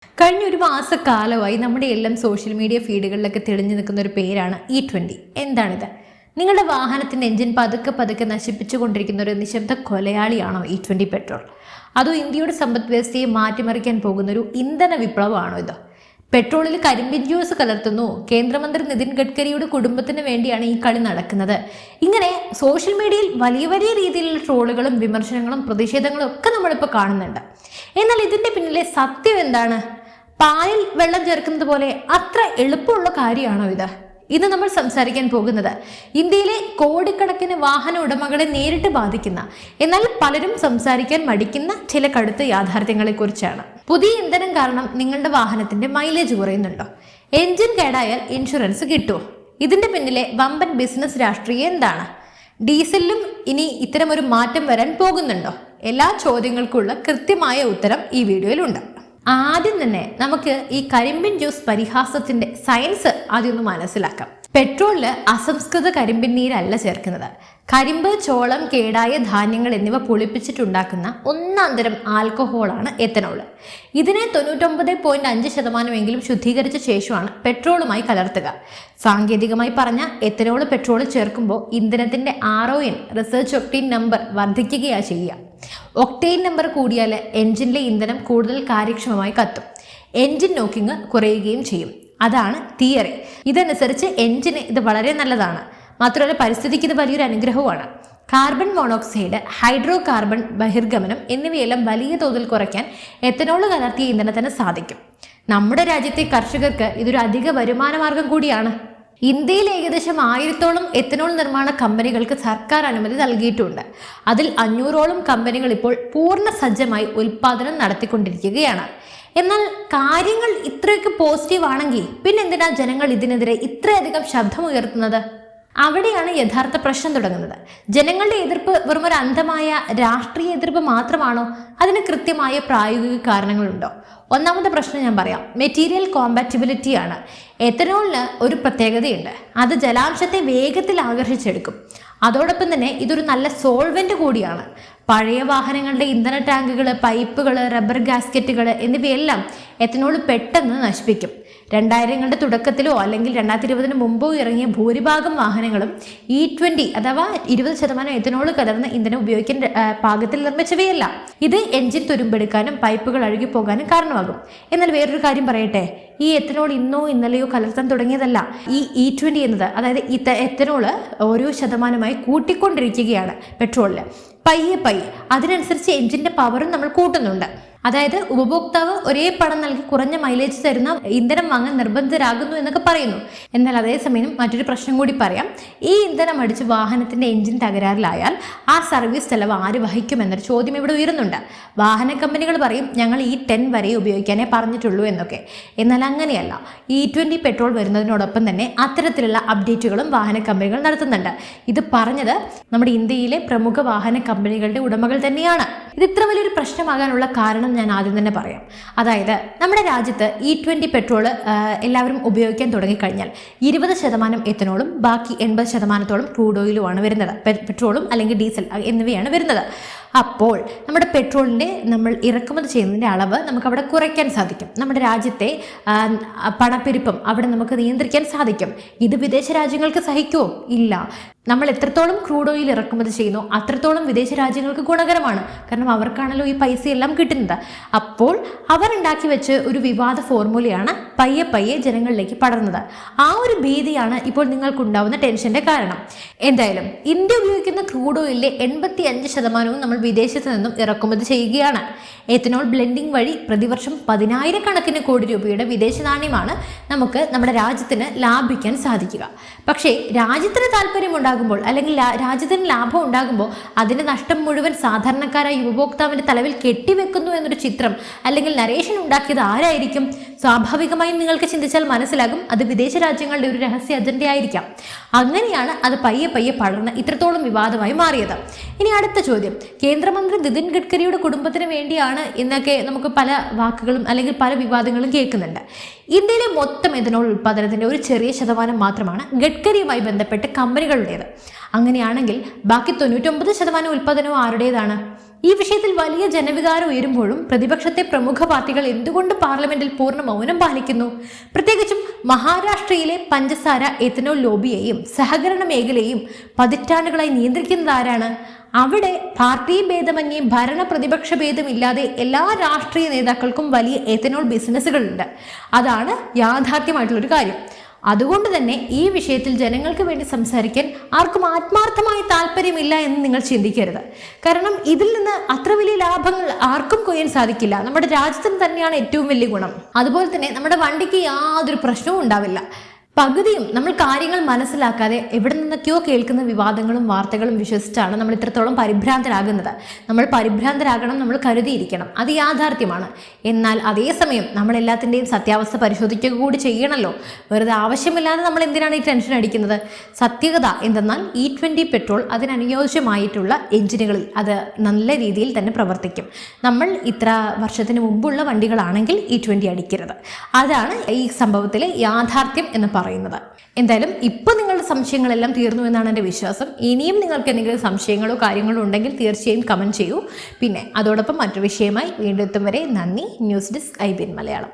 കഴിഞ്ഞ ഒരു മാസക്കാലമായി നമ്മുടെ എല്ലാം സോഷ്യൽ മീഡിയ ഫീഡുകളിലൊക്കെ തെളിഞ്ഞു നിൽക്കുന്ന ഒരു പേരാണ് E20. എന്താണിത്? നിങ്ങളുടെ വാഹനത്തിൻ്റെ എഞ്ചിൻ പതുക്കെ പതുക്കെ നശിപ്പിച്ചുകൊണ്ടിരിക്കുന്ന ഒരു നിശബ്ദ കൊലയാളിയാണോ E20 പെട്രോൾ? അതോ ഇന്ത്യയുടെ സമ്പദ് വ്യവസ്ഥയെ മാറ്റിമറിക്കാൻ പോകുന്ന ഒരു ഇന്ധന വിപ്ലവമാണോ ഇത്? പെട്രോളിൽ കരിമ്പിൻ ജ്യൂസ് കലർത്തുന്നു, കേന്ദ്രമന്ത്രി നിതിൻ ഗഡ്കരിയുടെ കുടുംബത്തിന് വേണ്ടിയാണ് ഈ കളി നടക്കുന്നത്. ഇങ്ങനെ സോഷ്യൽ മീഡിയയിൽ വലിയ വലിയ രീതിയിലുള്ള ട്രോളുകളും വിമർശനങ്ങളും പ്രതിഷേധങ്ങളും ഒക്കെ നമ്മളിപ്പോൾ കാണുന്നുണ്ട്. എന്നാൽ ഇതിൻ്റെ പിന്നിലെ സത്യം എന്താണ്? പാലിൽ വെള്ളം ചേർക്കുന്നത് പോലെ അത്ര എളുപ്പമുള്ള കാര്യമാണോ ഇത്? ഇന്ന് നമ്മൾ സംസാരിക്കാൻ പോകുന്നത് ഇന്ത്യയിലെ കോടിക്കണക്കിന് വാഹന ഉടമകളെ നേരിട്ട് ബാധിക്കുന്ന, എന്നാൽ പലരും സംസാരിക്കാൻ മടിക്കുന്ന ചില കടുത്ത യാഥാർത്ഥ്യങ്ങളെ കുറിച്ചാണ്. പുതിയ ഇന്ധനം കാരണം നിങ്ങളുടെ വാഹനത്തിന്റെ മൈലേജ് കുറയുന്നുണ്ടോ? എഞ്ചിൻ കേടായാൽ ഇൻഷുറൻസ് കിട്ടുമോ? ഇതിന്റെ പിന്നിലെ വമ്പൻ ബിസിനസ് രാഷ്ട്രീയം എന്താണ്? ഡീസലിലും ഇനി ഇത്തരമൊരു മാറ്റം വരാൻ പോകുന്നുണ്ടോ? എല്ലാ ചോദ്യങ്ങൾക്കുള്ള കൃത്യമായ ഉത്തരം ഈ വീഡിയോയിലുണ്ട്. ആദ്യം തന്നെ നമുക്ക് ഈ കരിമ്പിൻ ജ്യൂസ് പരിഹാസത്തിന്റെ സയൻസ് ആദ്യം ഒന്ന് മനസ്സിലാക്കാം. പെട്രോളില് അസംസ്കൃത കരിമ്പിൻ നീരല്ല ചേർക്കുന്നത്. കരിമ്പ്, ചോളം, കേടായ ധാന്യങ്ങൾ എന്നിവ പൊളിപ്പിച്ചിട്ടുണ്ടാക്കുന്ന ഒന്നാം തരം ആൽക്കഹോളാണ് എത്തനോൾ. ഇതിനെ 99.5% ശുദ്ധീകരിച്ച ശേഷമാണ് പെട്രോളുമായി കലർത്തുക. സാങ്കേതികമായി പറഞ്ഞ എത്തനോൾ പെട്രോൾ ചേർക്കുമ്പോൾ ഇന്ധനത്തിന്റെ RON റിസർച്ച് ഒക്ടെയ്ൻ നമ്പർ വർദ്ധിക്കുകയാണ് ചെയ്യുക. ഒക്ടെയ്ൻ നമ്പർ കൂടിയാൽ എൻജിനിലെ ഇന്ധനം കൂടുതൽ കാര്യക്ഷമമായി കത്തും, എൻജിൻ നോക്കിങ് കുറയുകയും ചെയ്യും. അതാണ് തിയറി. ഇതനുസരിച്ച് എൻജിന് ഇത് വളരെ നല്ലതാണ്. മാത്രമല്ല പരിസ്ഥിതിക്ക് ഇത് വലിയൊരു അനുഗ്രഹവുമാണ്. കാർബൺ മോണോക്സൈഡ്, ഹൈഡ്രോ കാർബൺ ബഹിർഗമനം എന്നിവയെല്ലാം വലിയ തോതിൽ കുറയ്ക്കാൻ എത്തനോൾ കലർത്തിയ ഇന്ധനത്തിന് സാധിക്കും. നമ്മുടെ രാജ്യത്തെ കർഷകർക്ക് ഇതൊരു അധിക വരുമാന മാർഗം കൂടിയാണ്. ഇന്ത്യയിൽ ഏകദേശം 1000-ഓളം എത്തനോൾ നിർമ്മാണ കമ്പനികൾക്ക് സർക്കാർ അനുമതി നൽകിയിട്ടുണ്ട്. അതിൽ 500-ഓളം കമ്പനികൾ ഇപ്പോൾ പൂർണ്ണ സജ്ജമായി ഉൽപ്പാദനം നടത്തിക്കൊണ്ടിരിക്കുകയാണ്. എന്നാൽ കാര്യങ്ങൾ ഇത്രയൊക്കെ പോസിറ്റീവ് ആണെങ്കിൽ പിന്നെ എന്തിനാ ജനങ്ങൾ ഇതിനെതിരെ ഇത്രയധികം ശബ്ദമുയർത്തുന്നത്? അവിടെയാണ് യഥാർത്ഥ പ്രശ്നം തുടങ്ങുന്നത്. ജനങ്ങളുടെ എതിർപ്പ് വെറും ഒരു അന്ധമായ രാഷ്ട്രീയ എതിർപ്പ് മാത്രമാണോ? അതിന് കൃത്യമായ പ്രായോഗിക കാരണങ്ങളുണ്ടോ? ഒന്നാമത്തെ പ്രശ്നം ഞാൻ പറയാം, മെറ്റീരിയൽ കോമ്പാറ്റിബിലിറ്റി ആണ്. എത്തനോളിന് ഒരു പ്രത്യേകതയുണ്ട്, അത് ജലാംശത്തെ വേഗത്തിൽ ആകർഷിച്ചെടുക്കും. അതോടൊപ്പം തന്നെ ഇതൊരു നല്ല സോൾവെന്റ് കൂടിയാണ്. പഴയ വാഹനങ്ങളുടെ ഇന്ധന ടാങ്കുകൾ, പൈപ്പുകൾ, റബ്ബർ ഗാസ്കറ്റുകൾ എന്നിവയെല്ലാം എത്തനോൾ പെട്ടെന്ന് നശിപ്പിക്കും. 2000ങ്ങളുടെ തുടക്കത്തിലോ അല്ലെങ്കിൽ 2020 മുമ്പോ ഇറങ്ങിയ ഭൂരിഭാഗം വാഹനങ്ങളും E20 അഥവാ 20% എത്തനോൾ കലർന്ന ഇന്ധനം ഉപയോഗിക്കാൻ പാകത്തിൽ നിർമ്മിച്ചവയല്ല. ഇത് എൻജിൻ തുരുമ്പെടുക്കാനും പൈപ്പുകൾ അഴുകിപ്പോകാനും കാരണമാകും. എന്നാൽ വേറൊരു കാര്യം പറയട്ടെ, ഈ എത്തനോൾ ഇന്നോ ഇന്നലെയോ കലർത്താൻ തുടങ്ങിയതല്ല. ഈ E20 എന്നത്, അതായത് എത്തനോൾ ഓരോ ശതമാനമായി കൂട്ടിക്കൊണ്ടിരിക്കുകയാണ് പെട്രോളിൽ. പയ്യെ അതിനനുസരിച്ച് എൻജിന്റെ പവറും നമ്മൾ കൂട്ടുന്നുണ്ട്. അതായത് ഉപഭോക്താവ് ഒരേ പണം നൽകി കുറഞ്ഞ മൈലേജ് തരുന്ന ഇന്ധനം വാങ്ങാൻ നിർബന്ധിതരാകുന്നു എന്നൊക്കെ പറയുന്നു. എന്നാൽ അതേസമയം മറ്റൊരു പ്രശ്നം കൂടി പറയാം. ഈ ഇന്ധനം അടിച്ച് വാഹനത്തിന്റെ എൻജിൻ തകരാറിലായാൽ ആ സർവീസ് ചെലവ് ആര് വഹിക്കുമെന്നൊരു ചോദ്യം ഇവിടെ ഉയരുന്നുണ്ട്. വാഹന കമ്പനികൾ പറയും ഞങ്ങൾ E10 വരെ ഉപയോഗിക്കാനേ പറഞ്ഞിട്ടുള്ളൂ എന്നൊക്കെ. എന്നാൽ അങ്ങനെയല്ല. E20 പെട്രോൾ വരുന്നതിനോടൊപ്പം തന്നെ അത്തരത്തിലുള്ള അപ്ഡേറ്റുകളും വാഹന കമ്പനികൾ നടത്തുന്നുണ്ട്. ഇത് പറഞ്ഞത് നമ്മുടെ ഇന്ത്യയിലെ പ്രമുഖ വാഹന കമ്പനികളുടെ ഉടമകൾ തന്നെയാണ്. ഇത് ഇത്ര വലിയൊരു പ്രശ്നമാകാനുള്ള കാരണം ഞാൻ ആദ്യം തന്നെ പറയാം. അതായത് നമ്മുടെ രാജ്യത്ത് E20 പെട്രോൾ എല്ലാവരും ഉപയോഗിക്കാൻ തുടങ്ങിക്കഴിഞ്ഞാൽ 20% എത്തനോളും ബാക്കി 80%-ഓളം ക്രൂഡ് ഓയിലുമാണ് വരുന്നത്. പെട്രോളും അല്ലെങ്കിൽ ഡീസൽ എന്നിവയാണ് വരുന്നത്. അപ്പോൾ നമ്മുടെ പെട്രോളിൻ്റെ നമ്മൾ ഇറക്കുമതി ചെയ്യുന്നതിൻ്റെ അളവ് നമുക്ക് അവിടെ കുറയ്ക്കാൻ സാധിക്കും. നമ്മുടെ രാജ്യത്തെ പണപ്പെരുപ്പം അവിടെ നമുക്ക് നിയന്ത്രിക്കാൻ സാധിക്കും. ഇത് വിദേശ രാജ്യങ്ങൾക്ക് സഹിക്കുമോ? ഇല്ല. നമ്മൾ എത്രത്തോളം ക്രൂഡ് ഓയിൽ ഇറക്കുമതി ചെയ്യുന്നു അത്രത്തോളം വിദേശ രാജ്യങ്ങൾക്ക് ഗുണകരമാണ്. കാരണം അവർക്കാണല്ലോ ഈ പൈസയെല്ലാം കിട്ടുന്നത്. അപ്പോൾ അവരുണ്ടാക്കി വെച്ച് ഒരു വിവാദ ഫോർമുലയാണ് പയ്യെ ജനങ്ങളിലേക്ക് പടർന്നത്. ആ ഒരു ഭീതിയാണ് ഇപ്പോൾ നിങ്ങൾക്കുണ്ടാവുന്ന ടെൻഷന്റെ കാരണം. എന്തായാലും ഇന്ത്യ ഉപയോഗിക്കുന്ന ക്രൂഡ് ഓയിലിലെ 85% നമ്മൾ വിദേശത്ത് നിന്നും ഇറക്കുമതി ചെയ്യുകയാണ്. എത്തനോൾ ബ്ലെൻഡിംഗ് വഴി പ്രതിവർഷം 10,000-കണക്കിന് കോടി രൂപയുടെ വിദേശ നാണ്യമാണ് നമുക്ക് നമ്മുടെ രാജ്യത്തിന് ലാഭിക്കാൻ സാധിക്കുക. പക്ഷേ രാജ്യത്തിന് താല്പര്യമുണ്ടാകുമ്പോൾ അല്ലെങ്കിൽ രാജ്യത്തിന് ലാഭം ഉണ്ടാകുമ്പോൾ അതിൻ്റെ നഷ്ടം മുഴുവൻ സാധാരണക്കാരായ ഉപഭോക്താവിൻ്റെ തലവിൽ കെട്ടിവെക്കുന്നു എന്നൊരു ചിത്രം അല്ലെങ്കിൽ നരേഷൻ ഉണ്ടാക്കിയത് ആരായിരിക്കും? സ്വാഭാവികമായും നിങ്ങൾക്ക് ചിന്തിച്ചാൽ മനസ്സിലാകും അത് വിദേശ രാജ്യങ്ങളുടെ ഒരു രഹസ്യ അജണ്ടയായിരിക്കാം. അങ്ങനെയാണ് അത് പയ്യെ പടർന്ന് ഇത്രത്തോളം വിവാദമായി മാറിയത്. ഇനി അടുത്ത ചോദ്യം, കേന്ദ്രമന്ത്രി നിതിൻ ഗഡ്കരിയുടെ കുടുംബത്തിന് വേണ്ടിയാണ് എന്നൊക്കെ നമുക്ക് പല വാക്കുകളും അല്ലെങ്കിൽ പല വിവാദങ്ങളും കേൾക്കുന്നുണ്ട്. ഇന്ത്യയിലെ മൊത്തം എഥനോൾ ഉൽപ്പാദനത്തിന്റെ ഒരു ചെറിയ ശതമാനം മാത്രമാണ് ഗഡ്കരിയുമായി ബന്ധപ്പെട്ട് കമ്പനികളുടേത്. അങ്ങനെയാണെങ്കിൽ ബാക്കി 99% ഉൽപ്പാദനവും ആരുടേതാണ്? ഈ വിഷയത്തിൽ വലിയ ജനവികാരം ഉയരുമ്പോഴും പ്രതിപക്ഷത്തെ പ്രമുഖ പാർട്ടികൾ എന്തുകൊണ്ട് പാർലമെന്റിൽ പൂർണ്ണ മൗനം പാലിക്കുന്നു? പ്രത്യേകിച്ചും മഹാരാഷ്ട്രയിലെ പഞ്ചസാര എഥനോൾ ലോബിയെയും സഹകരണ മേഖലയെയും പതിറ്റാണ്ടുകളായി നിയന്ത്രിക്കുന്നത് ആരാണ്? അവിടെ പാർട്ടി ഭേദമന്യേ ഭരണ പ്രതിപക്ഷ ഭേദമില്ലാതെ എല്ലാ രാഷ്ട്രീയ നേതാക്കൾക്കും വലിയ എഥനോൾ ബിസിനസ്സുകളുണ്ട്. അതാണ് യാഥാർത്ഥ്യമായിട്ടുള്ളൊരു കാര്യം. അതുകൊണ്ട് തന്നെ ഈ വിഷയത്തിൽ ജനങ്ങൾക്ക് വേണ്ടി സംസാരിക്കാൻ ആർക്കും ആത്മാർത്ഥമായ താല്പര്യമില്ല എന്ന് നിങ്ങൾ ചിന്തിക്കരുത്. കാരണം ഇതിൽ നിന്ന് അത്ര വലിയ ലാഭങ്ങൾ ആർക്കും കൊയ്യാൻ സാധിക്കില്ല. നമ്മുടെ രാജ്യത്തിന് തന്നെയാണ് ഏറ്റവും വലിയ ഗുണം. അതുപോലെ തന്നെ നമ്മുടെ വണ്ടിക്ക് യാതൊരു പ്രശ്നവും ഉണ്ടാവില്ല. പകുതിയും നമ്മൾ കാര്യങ്ങൾ മനസ്സിലാക്കാതെ എവിടെ നിന്നൊക്കെയോ കേൾക്കുന്ന വിവാദങ്ങളും വാർത്തകളും വിശ്വസിച്ചാണ് നമ്മൾ ഇത്രത്തോളം പരിഭ്രാന്തരാകുന്നത്. നമ്മൾ പരിഭ്രാന്തരാകണം, നമ്മൾ കരുതിയിരിക്കണം, അത് യാഥാർത്ഥ്യമാണ്. എന്നാൽ അതേസമയം നമ്മൾ എല്ലാത്തിൻ്റെയും സത്യാവസ്ഥ പരിശോധിക്കുക കൂടി ചെയ്യണമല്ലോ. വെറുതെ ആവശ്യമില്ലാതെ നമ്മൾ എന്തിനാണ് ഈ ടെൻഷൻ അടിക്കുന്നത്? സത്യത എന്തെന്നാൽ E20 പെട്രോൾ അതിനനുയോജ്യമായിട്ടുള്ള എഞ്ചിനുകളിൽ അത് നല്ല രീതിയിൽ തന്നെ പ്രവർത്തിക്കും. നമ്മൾ ഇത്ര വർഷത്തിന് മുമ്പുള്ള വണ്ടികളാണെങ്കിൽ E20 അടിക്കരുത്. അതാണ് ഈ സംഭവത്തിലെ യാഥാർത്ഥ്യം എന്ന് പറയുന്നത്. എന്തായാലും ഇപ്പോൾ നിങ്ങളുടെ സംശയങ്ങളെല്ലാം തീർന്നു എന്നാണ് എൻ്റെ വിശ്വാസം. ഇനിയും നിങ്ങൾക്ക് എന്തെങ്കിലും സംശയങ്ങളോ കാര്യങ്ങളോ ഉണ്ടെങ്കിൽ തീർച്ചയായും കമൻറ്റ് ചെയ്യൂ. പിന്നെ അതോടൊപ്പം മറ്റൊരു വിഷയമായി വീണ്ടും എത്തും വരെ നന്ദി. News desk IBN Malayalam.